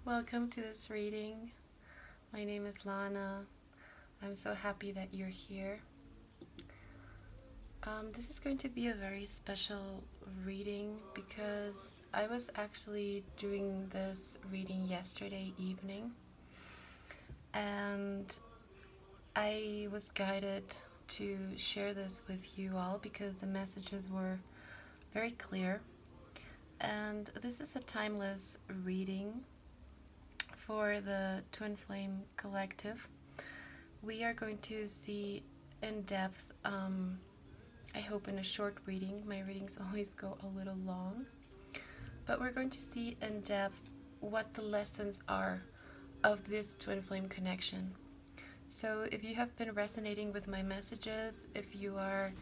Welcome to this reading. My name is Lana. I'm so happy that you're here. This is going to be a very special reading because I was actually doing this reading yesterday evening, and I was guided to share this with you all because the messages were very clear. And this is a timeless reading for the Twin Flame Collective. We are going to see in depth, I hope in a short reading. My readings always go a little long. But we're going to see in depth what the lessons are of this Twin Flame connection. So if you have been resonating with my messages, if you are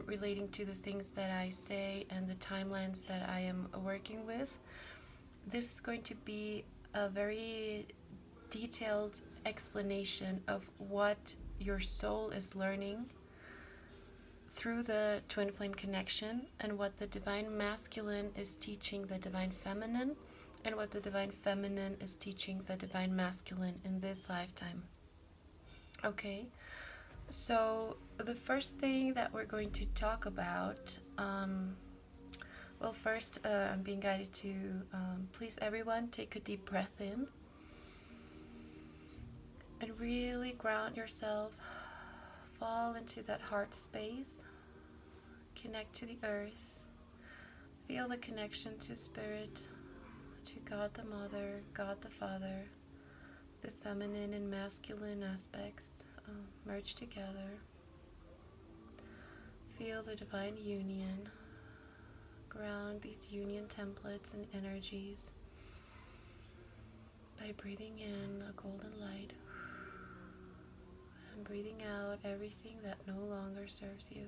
relating to the things that I say and the timelines that I am working with, this is going to be a very detailed explanation of what your soul is learning through the Twin Flame connection, and what the Divine Masculine is teaching the Divine Feminine, and what the Divine Feminine is teaching the Divine Masculine in this lifetime. Okay, so the first thing that we're going to talk about, well, first I'm being guided to, please everyone take a deep breath in and really ground yourself, fall into that heart space, connect to the earth, feel the connection to Spirit, to God the Mother, God the Father, the feminine and masculine aspects merge together. Feel the divine union. Ground these union templates and energies by breathing in a golden light and breathing out everything that no longer serves you.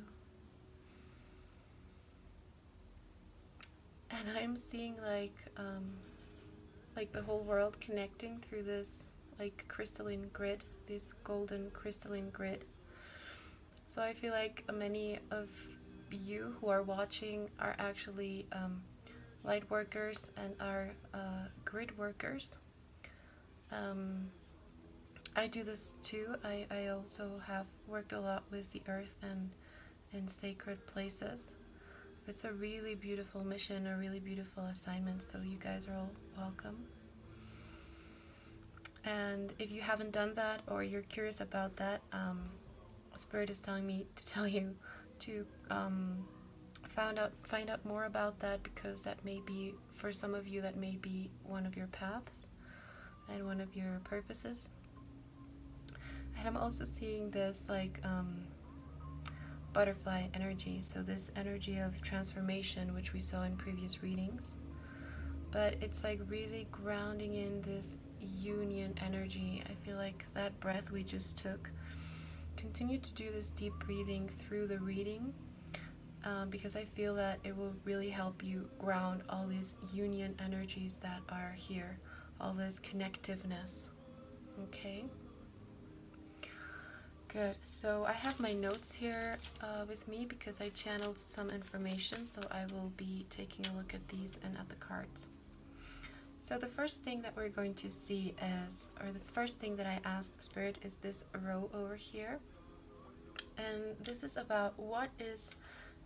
And I'm seeing like the whole world connecting through this like crystalline grid, this golden crystalline grid. So I feel like many of you who are watching are actually light workers and are grid workers. I do this too. I also have worked a lot with the earth and in sacred places. It's a really beautiful mission, a really beautiful assignment, so you guys are all welcome. And if you haven't done that, or you're curious about that, Spirit is telling me to tell you to find out more about that, because that may be, for some of you, that may be one of your paths and one of your purposes. And I'm also seeing this like butterfly energy, so this energy of transformation, which we saw in previous readings, but it's like really grounding in this union energy. I feel like that breath we just took, continue to do this deep breathing through the reading, because I feel that it will really help you ground all these union energies that are here, all this connectiveness. Okay, good. So I have my notes here with me because I channeled some information, so I will be taking a look at these and at the cards. So the first thing that we're going to see is, or the first thing that I asked Spirit, is this row over here. And this is about what is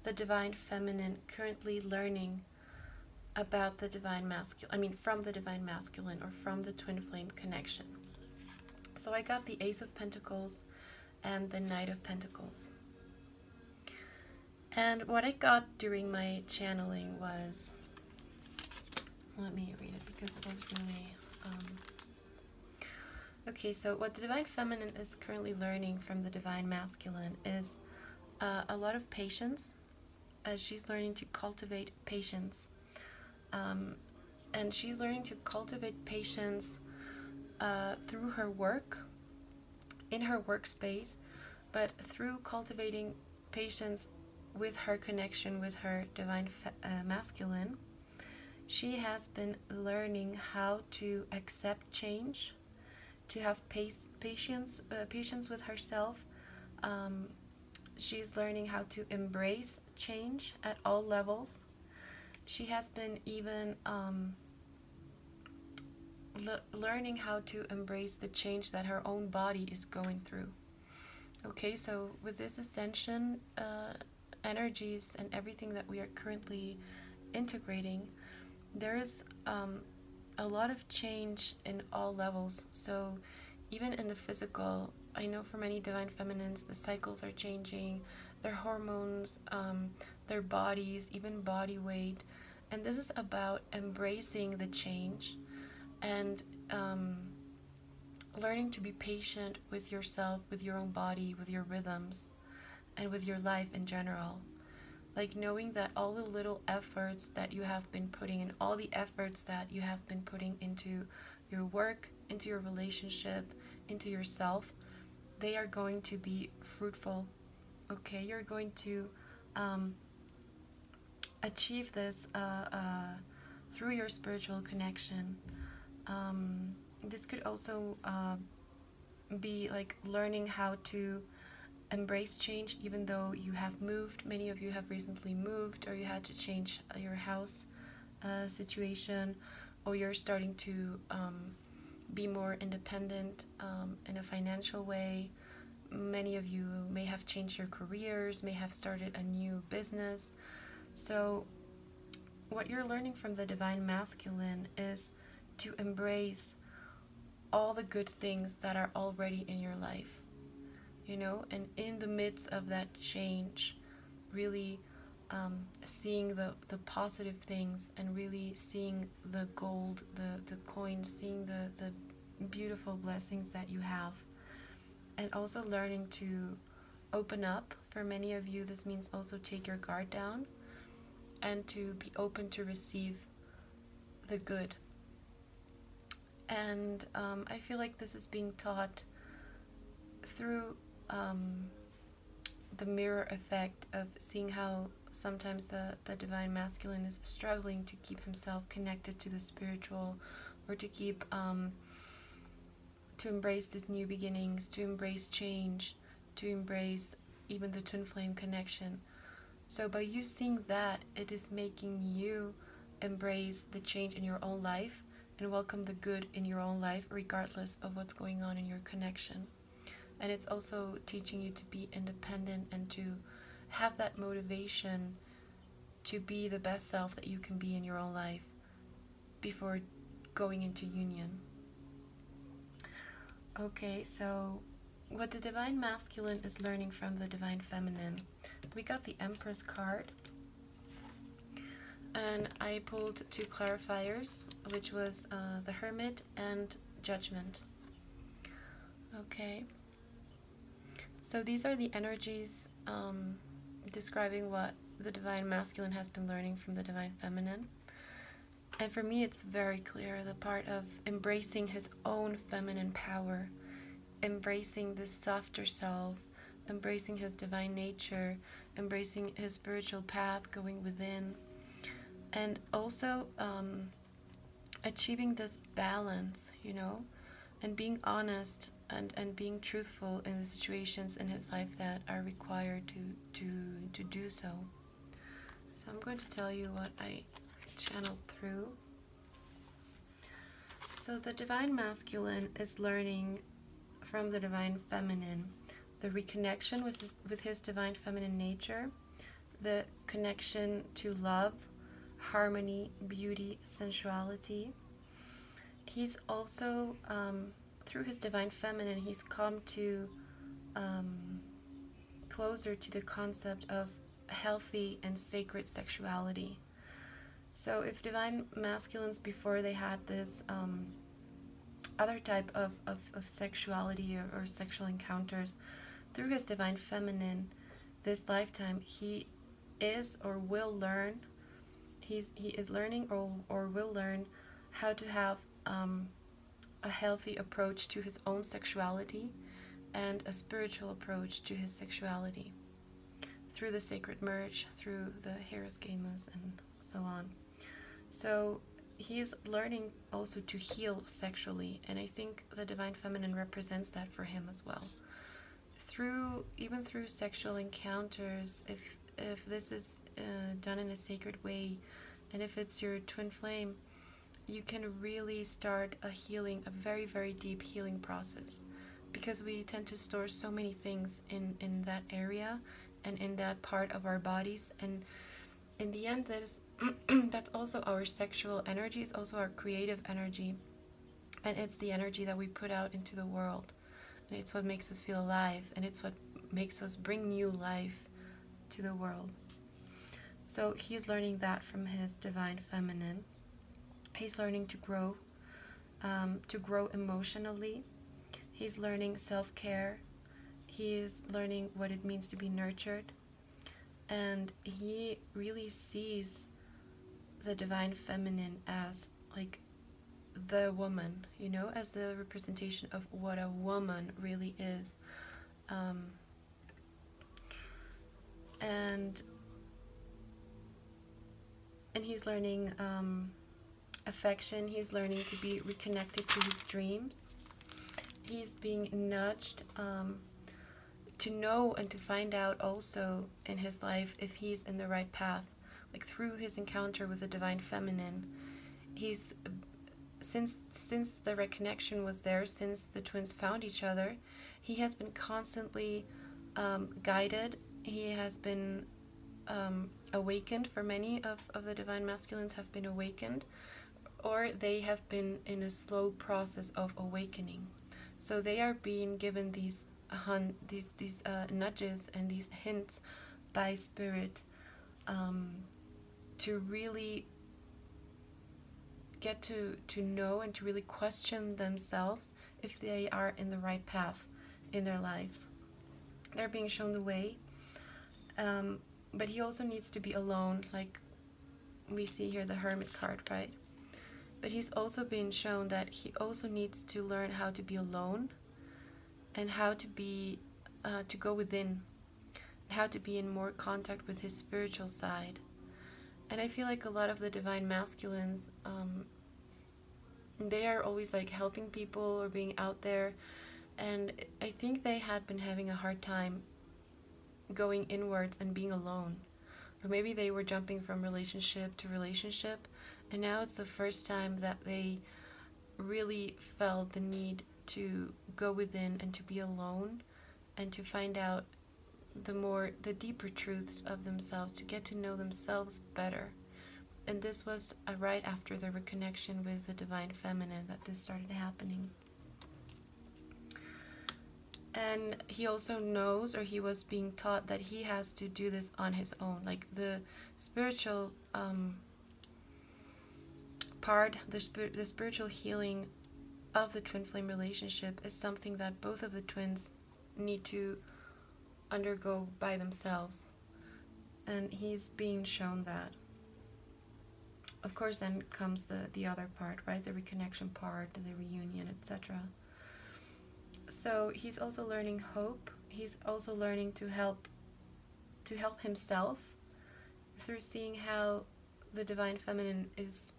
the Divine Feminine currently learning about the Divine Masculine, from the Divine Masculine, or from the Twin Flame connection. So I got the Ace of Pentacles and the Knight of Pentacles. And what I got during my channeling was, let me read it because it was really, okay, so what the Divine Feminine is currently learning from the Divine Masculine is a lot of patience, as she's learning to cultivate patience. And she's learning to cultivate patience through her work, in her workspace, but through cultivating patience with her connection with her Divine Masculine, she has been learning how to accept change, to have patience with herself. She's learning how to embrace change at all levels. She has been even learning how to embrace the change that her own body is going through. Okay, so with this ascension energies and everything that we are currently integrating, there is a lot of change in all levels. So even in the physical, I know for many divine feminines, the cycles are changing, their hormones, their bodies, even body weight. And this is about embracing the change and learning to be patient with yourself, with your own body, with your rhythms, and with your life in general. Like knowing that all the little efforts that you have been putting in, all the efforts that you have been putting into your work, into your relationship, into yourself, they are going to be fruitful. Okay, you're going to achieve this through your spiritual connection. This could also be like learning how to embrace change, even though you have moved. Many of you have recently moved, or you had to change your house situation, or you're starting to be more independent in a financial way. Many of you may have changed your careers, may have started a new business. So what you're learning from the divine masculine is to embrace all the good things that are already in your life, you know, and in the midst of that change, really seeing the positive things, and really seeing the gold, the coins, seeing the beautiful blessings that you have, and also learning to open up. For many of you, this means also take your guard down and to be open to receive the good. And I feel like this is being taught through the mirror effect of seeing how sometimes the divine masculine is struggling to keep himself connected to the spiritual, or to keep to embrace these new beginnings, to embrace change, to embrace even the twin flame connection. So by you seeing that, it is making you embrace the change in your own life and welcome the good in your own life, regardless of what's going on in your connection. And it's also teaching you to be independent and to have that motivation to be the best self that you can be in your own life before going into union. Okay, so what the divine masculine is learning from the divine feminine. We got the Empress card, and I pulled two clarifiers, which was the Hermit and Judgment. Okay, so these are the energies describing what the divine masculine has been learning from the divine feminine. And for me, it's very clear, the part of embracing his own feminine power, embracing this softer self, embracing his divine nature, embracing his spiritual path, going within, and also achieving this balance, you know, and being honest and being truthful in the situations in his life that are required to do so. So I'm going to tell you what I channeled through. So the divine masculine is learning from the divine feminine the reconnection with his divine feminine nature, the connection to love, harmony, beauty, sensuality. He's also, through his divine feminine, he's come to closer to the concept of healthy and sacred sexuality. So if divine masculines before, they had this other type of sexuality or sexual encounters, through his divine feminine, this lifetime, he is or will learn, he is learning or will learn how to have a healthy approach to his own sexuality and a spiritual approach to his sexuality through the sacred merge, through the Heros Gamus, and so on. So he's learning also to heal sexually, and I think the divine feminine represents that for him as well. Even through sexual encounters, if this is done in a sacred way, and if it's your twin flame, you can really start a healing, a very, very deep healing process, because we tend to store so many things in that area and in that part of our bodies. And in the end, that is that's also our sexual energy, it's also our creative energy, and it's the energy that we put out into the world, and it's what makes us feel alive, and it's what makes us bring new life to the world. So he's learning that from his divine feminine. He's learning to grow emotionally. He's learning self-care. He is learning what it means to be nurtured. And he really sees the divine feminine as like the woman, you know, as the representation of what a woman really is. And he's learning affection. He's learning to be reconnected to his dreams. He's being nudged to know and to find out also in his life if he's in the right path. Like through his encounter with the divine feminine, he's since the reconnection was there, since the twins found each other, he has been constantly guided. He has been awakened. For many of the divine masculines have been awakened, or they have been in a slow process of awakening. So they are being given these nudges and these hints by spirit to really get to know and to really question themselves if they are in the right path in their lives. They're being shown the way, but he also needs to be alone, like we see here the Hermit card, right? But he's also being shown that he also needs to learn how to be alone, and how to be to go within, how to be in more contact with his spiritual side. And I feel like a lot of the divine masculines, they are always like helping people or being out there, and I think they had been having a hard time going inwards and being alone. Or maybe they were jumping from relationship to relationship, and now it's the first time that they really felt the need to go within and to be alone and to find out the deeper truths of themselves, to get to know themselves better. And this was right after the reconnection with the divine feminine that this started happening. And he also knows, or he was being taught, that he has to do this on his own. Like the spiritual part, the spiritual healing of the twin flame relationship is something that both of the twins need to undergo by themselves. And he's being shown that. Of course, then comes the other part, right? The reconnection part, the reunion, etc. So he's also learning hope. He's also learning to help himself through seeing how the divine feminine is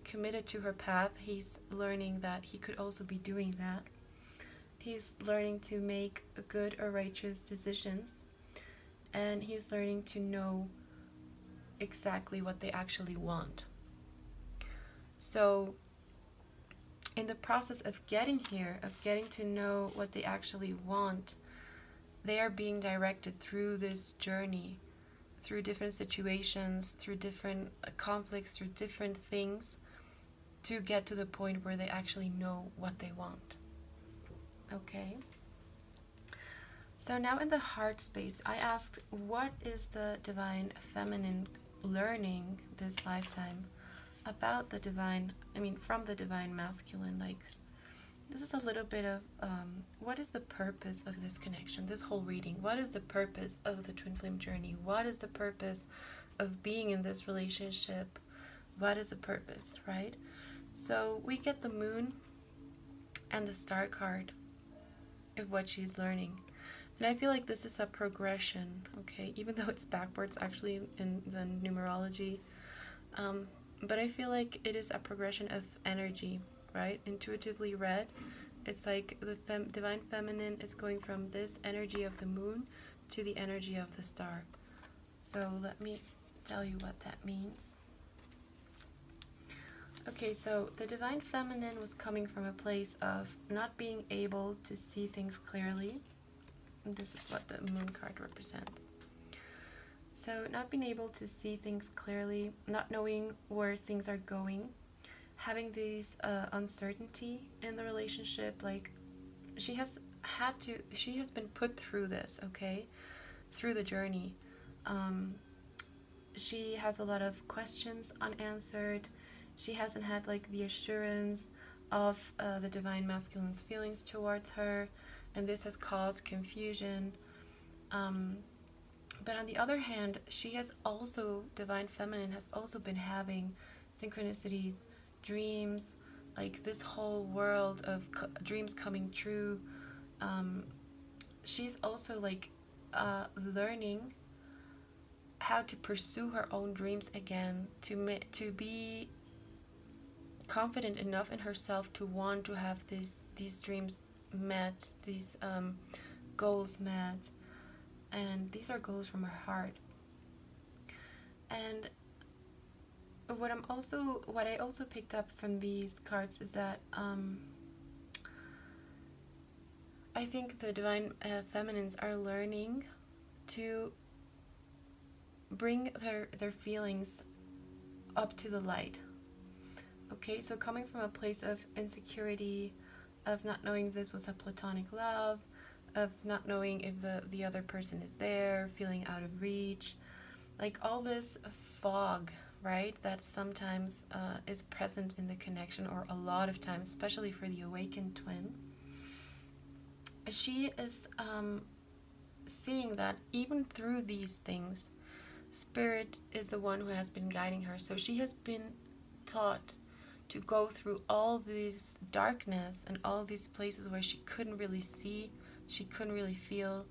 committed to her path. He's learning that he could also be doing that. He's learning to make good or righteous decisions, and he's learning to know exactly what they actually want. So in the process of getting here, of getting to know what they actually want, they are being directed through this journey, through different situations, through different conflicts, through different things, to get to the point where they actually know what they want. Okay? So now in the heart space, I asked, what is the divine feminine learning this lifetime about the divine, from the divine masculine? Like, this is a little bit of, what is the purpose of this connection, this whole reading? What is the purpose of the twin flame journey? What is the purpose of being in this relationship? What is the purpose, right? So we get the moon and the star card of what she's learning. And I feel like this is a progression, okay? Even though it's backwards actually in the numerology. But I feel like it is a progression of energy, right? Intuitively read, it's like the divine feminine is going from this energy of the moon to the energy of the star. So let me tell you what that means. Okay, so the Divine Feminine was coming from a place of not being able to see things clearly. And this is what the Moon card represents. So not being able to see things clearly, not knowing where things are going, having this uncertainty in the relationship. Like, she has been put through this, okay, through the journey. She has a lot of questions unanswered. She hasn't had like the assurance of the Divine Masculine's feelings towards her, and this has caused confusion. But on the other hand, Divine Feminine has also been having synchronicities, dreams, like this whole world of dreams coming true. She's also like learning how to pursue her own dreams again, to be confident enough in herself to want to have these dreams met, these goals met. And these are goals from her heart. And what I also picked up from these cards is that I think the Divine Feminines are learning to bring their feelings up to the light. Okay, so coming from a place of insecurity, of not knowing if this was a platonic love, of not knowing if the other person is there, feeling out of reach, like all this fog, right, that sometimes is present in the connection, or a lot of times, especially for the awakened twin. She is seeing that even through these things, Spirit is the one who has been guiding her. So she has been taught to go through all this darkness and all these places where she couldn't really see, she couldn't really feel,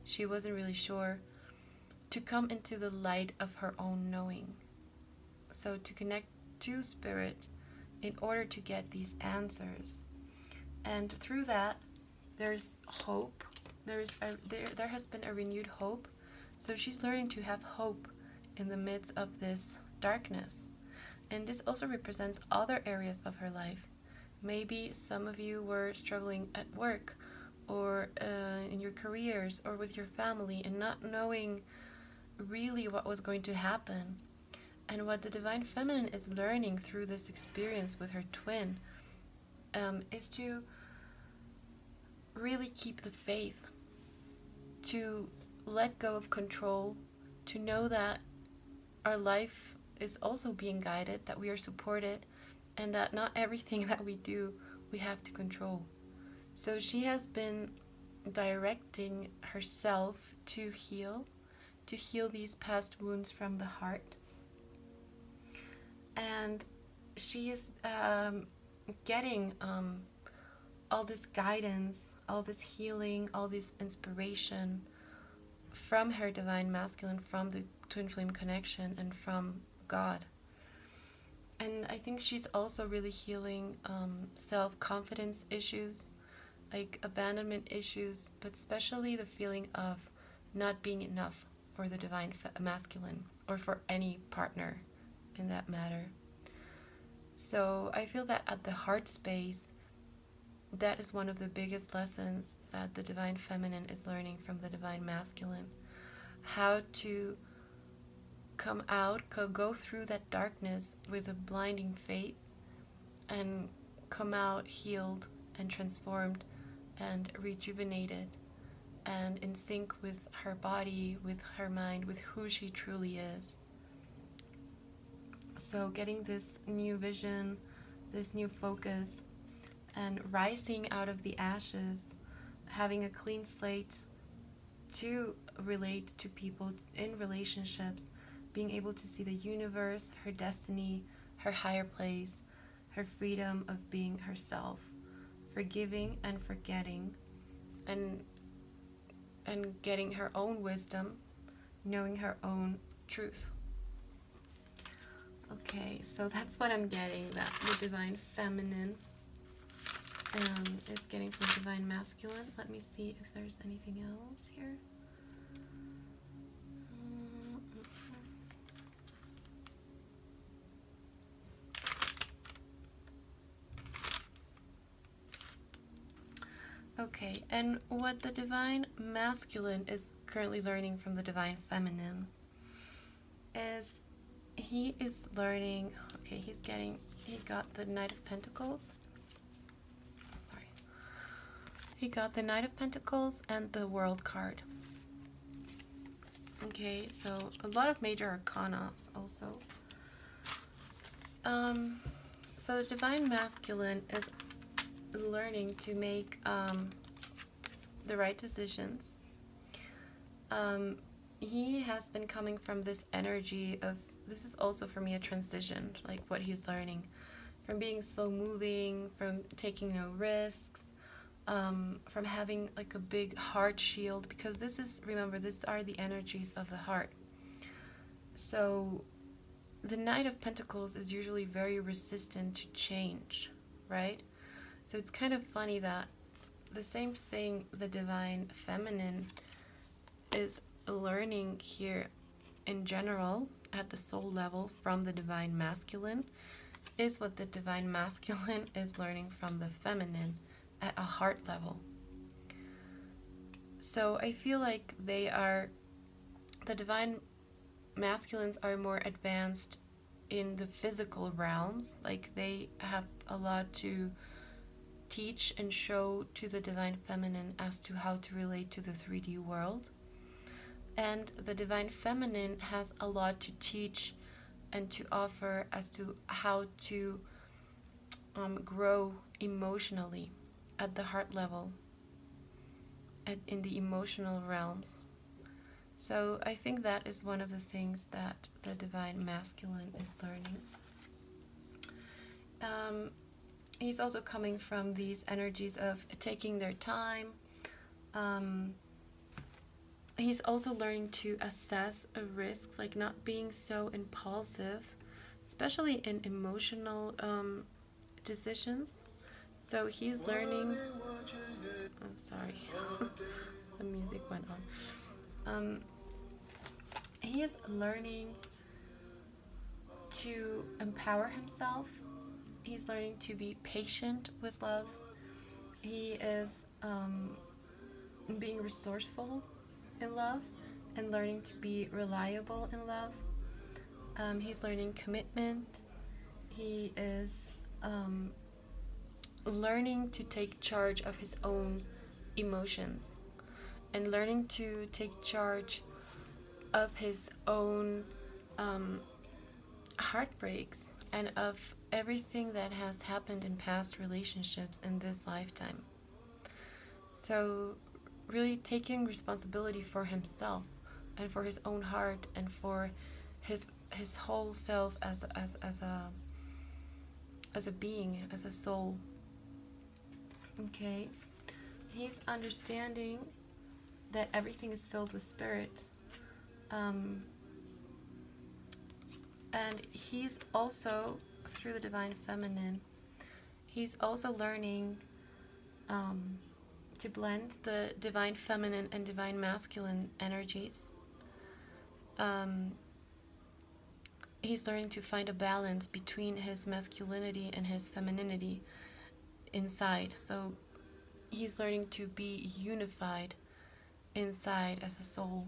she wasn't really sure, to come into the light of her own knowing. So to connect to Spirit in order to get these answers. And through that, there's hope. There has been a renewed hope. So she's learning to have hope in the midst of this darkness. And this also represents other areas of her life. Maybe some of you were struggling at work, or in your careers, or with your family, and not knowing really what was going to happen. And what the Divine Feminine is learning through this experience with her twin is to really keep the faith, to let go of control, to know that our life is also being guided, that we are supported, and that not everything that we do we have to control. So she has been directing herself to heal these past wounds from the heart. And she is getting all this guidance, all this healing, all this inspiration from her Divine Masculine, from the Twin Flame connection, and from God. And I think she's also really healing self-confidence issues, like abandonment issues, but especially the feeling of not being enough for the Divine Masculine, or for any partner in that matter. So I feel that at the heart space, that is one of the biggest lessons that the Divine Feminine is learning from the Divine Masculine. How to come out, go through that darkness with a blinding faith, and come out healed and transformed and rejuvenated, and in sync with her body, with her mind, with who she truly is. So getting this new vision, this new focus, and rising out of the ashes, having a clean slate to relate to people in relationships, being able to see the universe, her destiny, her higher place, her freedom of being herself, forgiving and forgetting, and getting her own wisdom, knowing her own truth. Okay, so that's what I'm getting, that the Divine Feminine is getting from Divine Masculine. Let me see if there's anything else here. Okay, and what the divine masculine is currently learning from the divine feminine is he is learning, okay, he got the Knight of Pentacles. Sorry. He got the Knight of Pentacles and the World card. Okay, so a lot of major arcana also. So the divine masculine is learning to make the right decisions. He has been coming from this energy of, this is also for me a transition, like what he's learning, from being slow moving, from taking no risks, from having like a big heart shield, because this is, remember, these are the energies of the heart. So the Knight of Pentacles is usually very resistant to change, right? So it's kind of funny that the same thing the divine feminine is learning here in general at the soul level from the divine masculine is what the divine masculine is learning from the feminine at a heart level. So I feel like the divine masculines are more advanced in the physical realms, like they have a lot to teach and show to the divine feminine as to how to relate to the 3D world. And the divine feminine has a lot to teach and to offer as to how to grow emotionally at the heart level, in the emotional realms. So I think that is one of the things that the divine masculine is learning. He's also coming from these energies of taking their time. He's also learning to assess a risk, like not being so impulsive, especially in emotional decisions. So he's learning. I'm sorry, the music went on. He is learning to empower himself. He's learning to be patient with love. He is being resourceful in love and learning to be reliable in love. He's learning commitment. He is learning to take charge of his own emotions and learning to take charge of his own heartbreaks and of everything that has happened in past relationships in this lifetime. So really taking responsibility for himself and for his own heart and for his whole self as a being, as a soul. Okay, he's understanding that everything is filled with spirit, and he's also, through the divine feminine, he's also learning to blend the divine feminine and divine masculine energies. He's learning to find a balance between his masculinity and his femininity inside. So he's learning to be unified inside as a soul.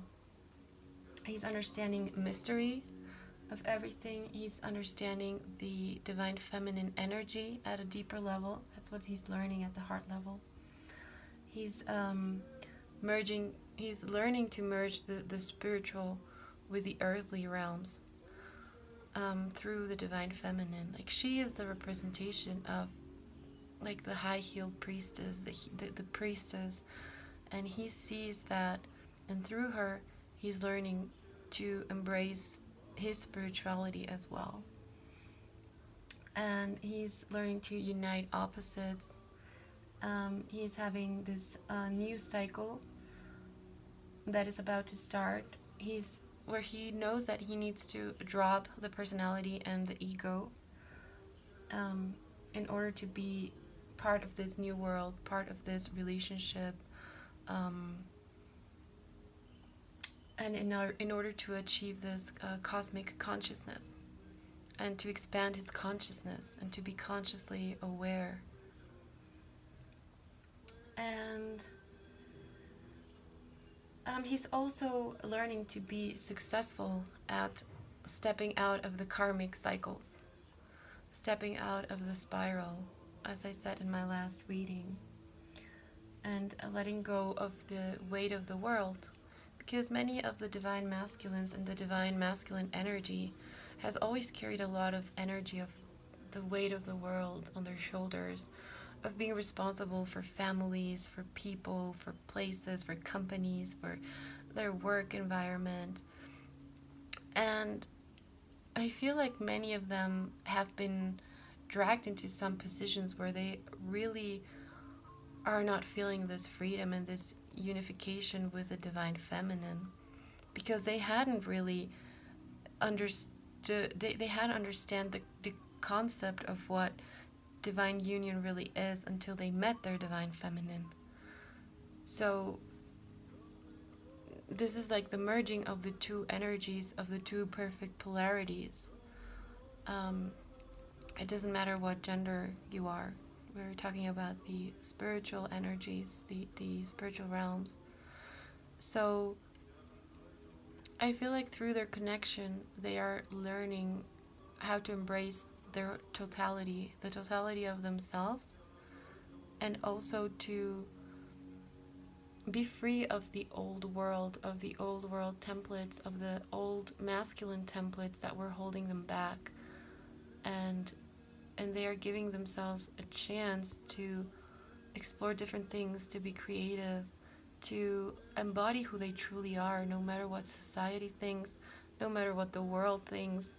He's understanding mystery of everything. He's understanding the divine feminine energy at a deeper level. That's what he's learning at the heart level. He's learning to merge the spiritual with the earthly realms through the divine feminine. Like, she is the representation of, like, the high-heeled priestess, the priestess, and he sees that, and through her he's learning to embrace his spirituality as well. And he's learning to unite opposites. He's having this new cycle that is about to start. Where he knows that he needs to drop the personality and the ego in order to be part of this new world, part of this relationship, and in order to achieve this cosmic consciousness, and to expand his consciousness and to be consciously aware. And he's also learning to be successful at stepping out of the karmic cycles, stepping out of the spiral, as I said in my last reading, and letting go of the weight of the world. Because many of the divine masculines and the divine masculine energy has always carried a lot of energy of the weight of the world on their shoulders, of being responsible for families, for people, for places, for companies, for their work environment. And I feel like many of them have been dragged into some positions where they really are not feeling this freedom and this unification with the divine feminine, because they hadn't really understood, they hadn't understand the concept of what divine union really is until they met their divine feminine. So this is like the merging of the two energies, of the two perfect polarities. It doesn't matter what gender you are. We're talking about the spiritual energies, the spiritual realms. So I feel like through their connection, they are learning how to embrace their totality, the totality of themselves, and also to be free of the old world templates, of the old masculine templates that were holding them back. And they are giving themselves a chance to explore different things, to be creative, to embody who they truly are, no matter what society thinks, no matter what the world thinks,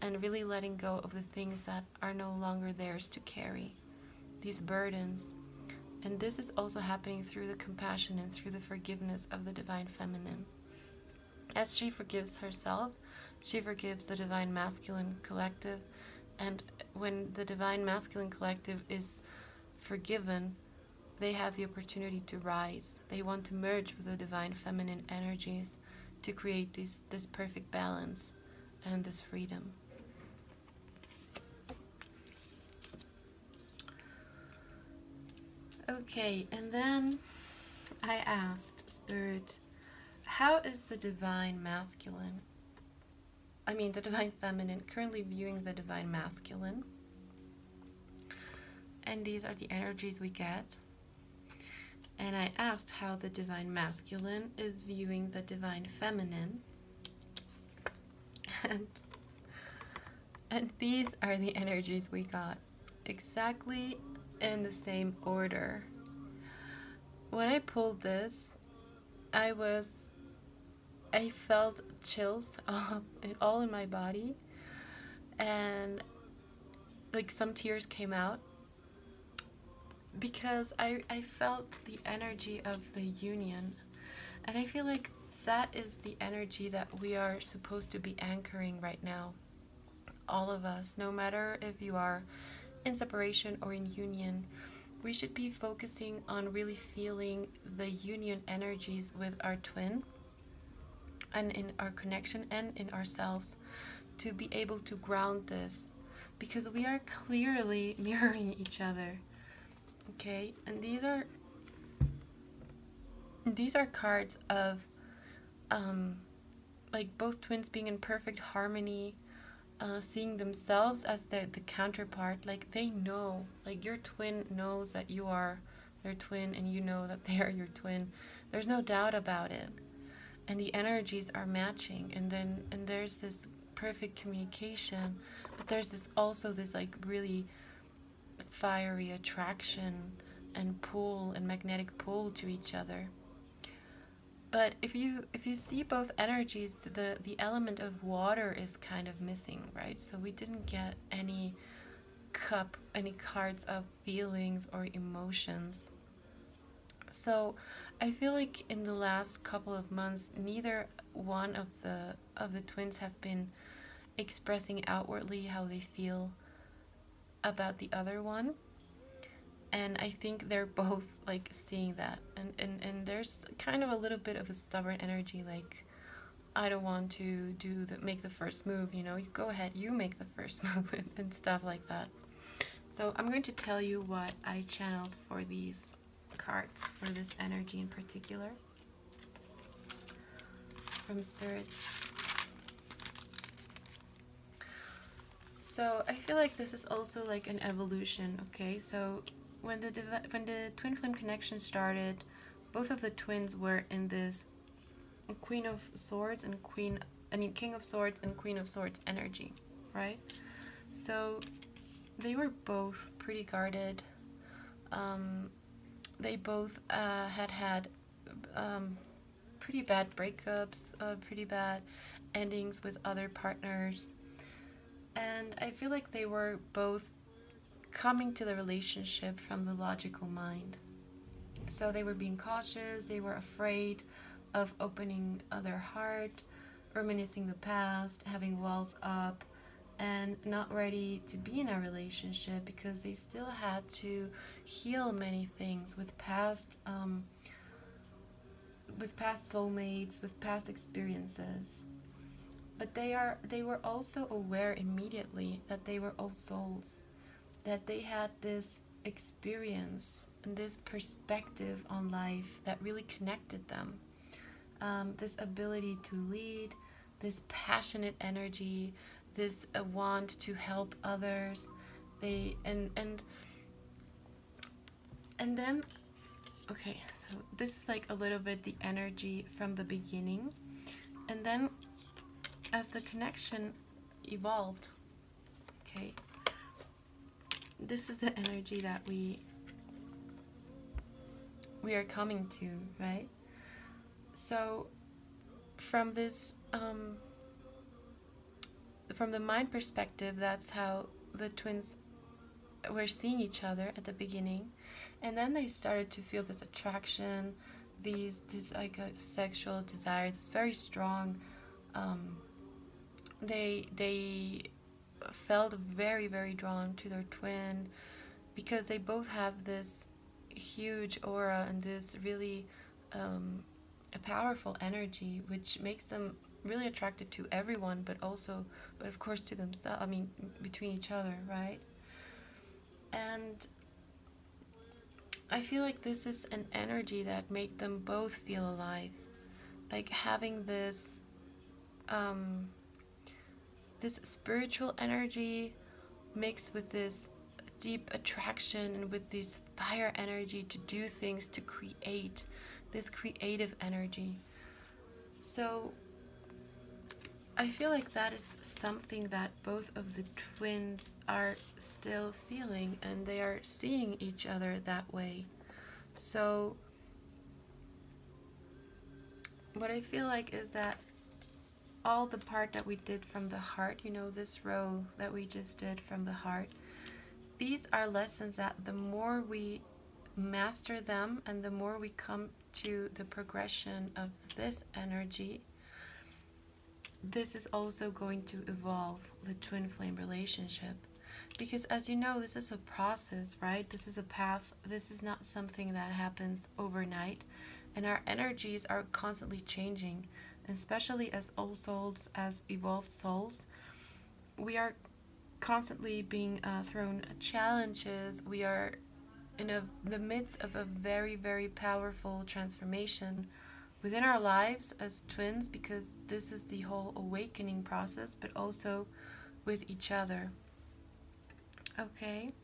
and really letting go of the things that are no longer theirs to carry, these burdens. And this is also happening through the compassion and through the forgiveness of the divine feminine. As she forgives herself, she forgives the divine masculine collective. And when the divine masculine collective is forgiven, they have the opportunity to rise. They want to merge with the divine feminine energies to create this perfect balance and this freedom. Okay, and then I asked Spirit, how is the divine masculine, the divine feminine, currently viewing the divine masculine? And these are the energies we get. And I asked how the divine masculine is viewing the divine feminine. And these are the energies we got, exactly in the same order. When I pulled this, I felt chills all in my body, and like some tears came out, because I felt the energy of the union. And I feel like that is the energy that we are supposed to be anchoring right now. All of us, no matter if you are in separation or in union, we should be focusing on really feeling the union energies with our twin, and in our connection and in ourselves, to be able to ground this, because we are clearly mirroring each other. Okay, and these are cards of like both twins being in perfect harmony, seeing themselves as the counterpart. Like they know, like your twin knows that you are their twin, and you know that they are your twin. There's no doubt about it, and the energies are matching. And there's this perfect communication, but there's this like really fiery attraction and pull and magnetic pull to each other. But if you see both energies, the element of water is kind of missing, right? So we didn't get any cards of feelings or emotions. So I feel like in the last couple of months, neither one of the twins have been expressing outwardly how they feel about the other one. And I think they're both like seeing that, and there's kind of a little bit of a stubborn energy, like I don't want to make the first move, you go ahead, you make the first move, and stuff like that. So I'm going to tell you what I channeled for these cards for this energy in particular from spirits. So I feel like this is also like an evolution, okay? So when the twin flame connection started, both of the twins were in this King of Swords and Queen of Swords energy, right? So they were both pretty guarded. They both had pretty bad breakups, pretty bad endings with other partners. And I feel like they were both coming to the relationship from the logical mind. So they were being cautious, they were afraid of opening their heart, reminiscing the past, having walls up, and not ready to be in a relationship because they still had to heal many things with past soulmates, with past experiences. But they were also aware immediately that they were old souls, that they had this experience and this perspective on life that really connected them. This ability to lead, this passionate energy, this want to help others. They and then, okay, so this is like a little bit the energy from the beginning, and then as the connection evolved, okay, this is the energy that we are coming to, right? So from this from the mind perspective, that's how the twins were seeing each other at the beginning, and then they started to feel this attraction, this like a sexual desire, this very strong. They felt very, very drawn to their twin because they both have this huge aura and this really a powerful energy, which makes them really attractive to everyone, but of course to themselves. I mean, between each other, right? And I feel like this is an energy that made them both feel alive, like having this this spiritual energy mixed with this deep attraction and with this fire energy to do things, to create, this creative energy. So I feel like that is something that both of the twins are still feeling, and they are seeing each other that way. So what I feel like is that all the part that we did from the heart, you know, this row that we just did from the heart, these are lessons that the more we master them and the more we come to the progression of this energy, this is also going to evolve the twin flame relationship. Because as you know, this is a process, right? This is a path. This is not something that happens overnight. And our energies are constantly changing, especially as old souls, as evolved souls. We are constantly being thrown challenges. We are in the midst of a very, very powerful transformation within our lives as twins, because this is the whole awakening process, but also with each other. Okay.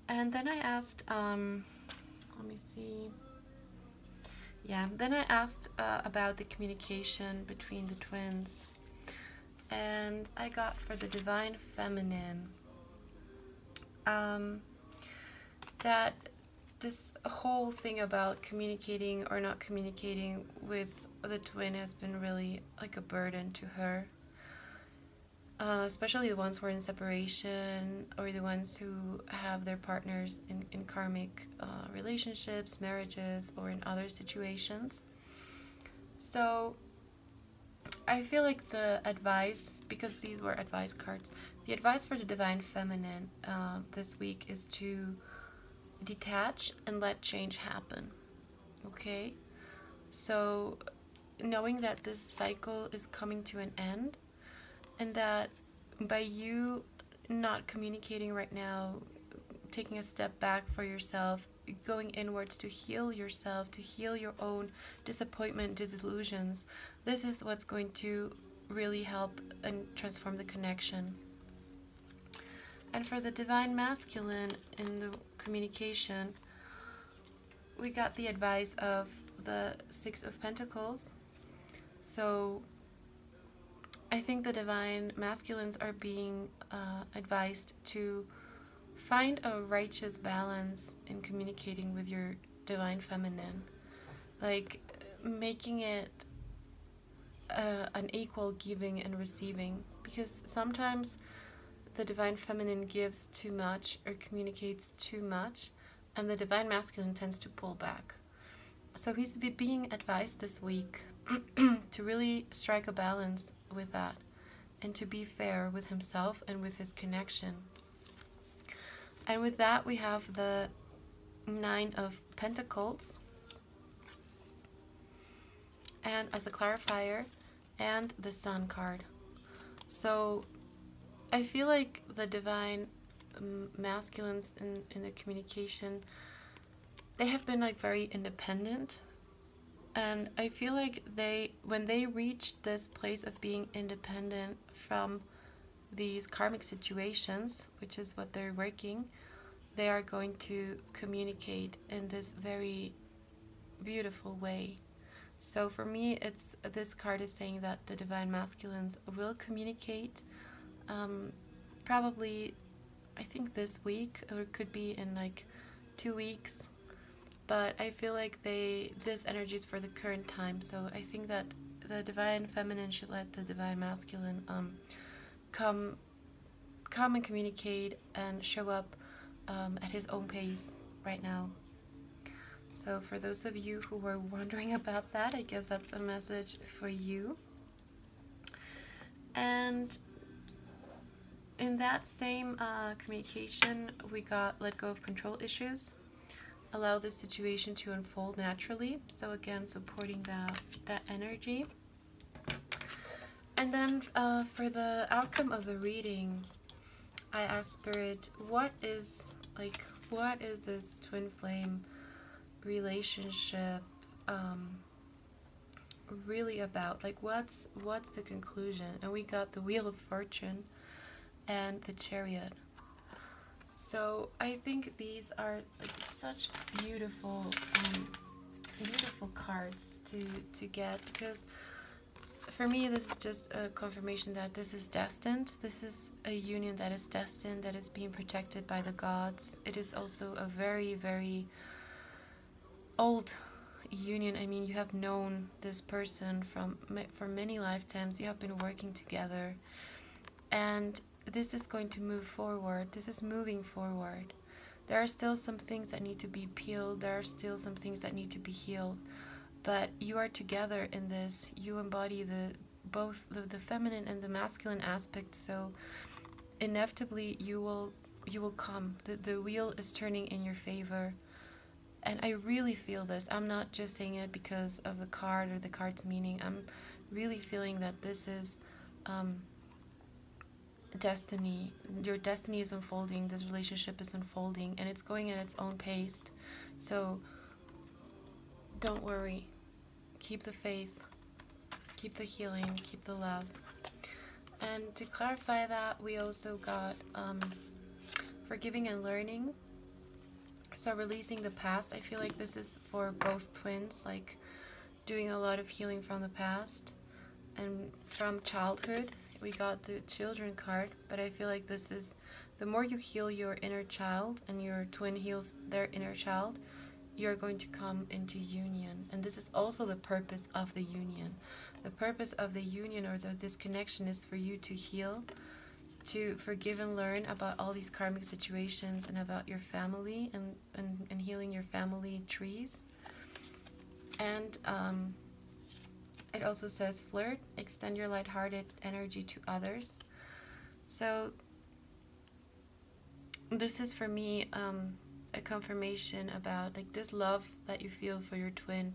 And then I asked, let me see. Yeah, then I asked about the communication between the twins. And I got for the divine feminine that this whole thing about communicating or not communicating with the twin has been really like a burden to her. Especially the ones who are in separation, or the ones who have their partners in karmic relationships, marriages, or in other situations. So I feel like the advice, because these were advice cards, the advice for the divine feminine this week is to detach and let change happen. Okay? So knowing that this cycle is coming to an end, and that by you not communicating right now, taking a step back for yourself, going inwards to heal yourself, to heal your own disappointment, disillusions. This is what's going to really help and transform the connection. And for the divine masculine in the communication, we got the advice of the Six of Pentacles. So I think the divine masculines are being advised to find a righteous balance in communicating with your divine feminine, like making it an equal giving and receiving, because sometimes the divine feminine gives too much or communicates too much, and the divine masculine tends to pull back. So he's being advised this week to really strike a balance with that and to be fair with himself and with his connection. And with that, we have the Nine of Pentacles, and as a clarifier, and the Sun card. So I feel like the divine masculines in the communication, they have been like very independent, and I feel like when they reach this place of being independent from these karmic situations, which is what they're working, they are going to communicate in this very beautiful way. So for me, this card is saying that the divine masculines will communicate, probably, I think this week, or it could be in like 2 weeks. But I feel like this energy is for the current time. So I think that the divine feminine should let the divine masculine come and communicate and show up at his own pace right now. So for those of you who were wondering about that, I guess that's a message for you. And in that same communication, we got let go of control issues, allow the situation to unfold naturally. So again, supporting that energy. And then for the outcome of the reading, I asked Spirit, what is this twin flame relationship really about? Like, what's the conclusion? And we got the Wheel of Fortune and the Chariot. So I think these are like such beautiful cards to get, because for me this is just a confirmation that this is destined. This is a union that is destined, that is being protected by the gods. It is also a very, very old union. I mean, you have known this person for many lifetimes. You have been working together, and this is going to move forward. This is moving forward. There are still some things that need to be peeled. There are still some things that need to be healed. But you are together in this. You embody both the feminine and the masculine aspect. So inevitably you will come. The wheel is turning in your favor. And I really feel this. I'm not just saying it because of the card or the card's meaning. I'm really feeling that this is destiny. Your destiny is unfolding. This relationship is unfolding, and it's going at its own pace. So don't worry. Keep the faith. Keep the healing. Keep the love. And to clarify that, we also got forgiving and learning. So releasing the past. I feel like this is for both twins, like doing a lot of healing from the past and from childhood. We got the children card, but I feel like this is, the more you heal your inner child and your twin heals their inner child, you're going to come into union. And this is also the purpose of the union. The purpose of the union, or this connection, is for you to heal, to forgive and learn about all these karmic situations and about your family, and healing your family trees. And it also says flirt, extend your lighthearted energy to others. So this is for me a confirmation about like this love that you feel for your twin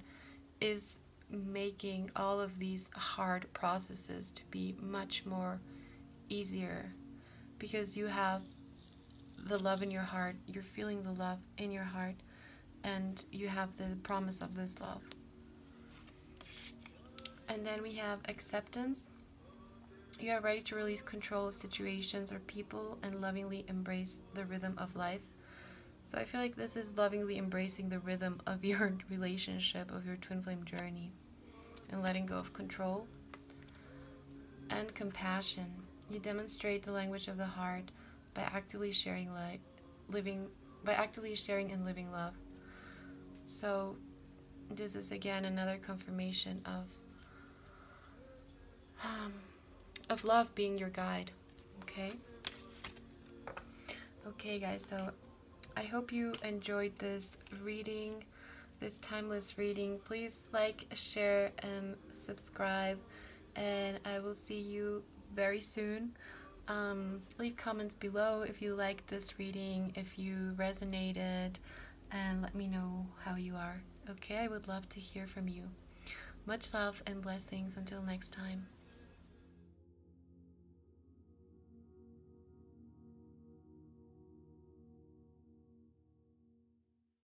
is making all of these hard processes to be much more easier, because you have the love in your heart, you're feeling the love in your heart, and you have the promise of this love. And then we have acceptance. You are ready to release control of situations or people and lovingly embrace the rhythm of life. So I feel like this is lovingly embracing the rhythm of your relationship, of your twin flame journey, and letting go of control. And compassion. You demonstrate the language of the heart by actively sharing and living love. So this is again another confirmation of love being your guide. Okay guys, so I hope you enjoyed this reading, this timeless reading. Please like, share, and subscribe, and I will see you very soon. Leave comments below if you liked this reading, if you resonated, and let me know how you are. Okay, I would love to hear from you. Much love and blessings until next time.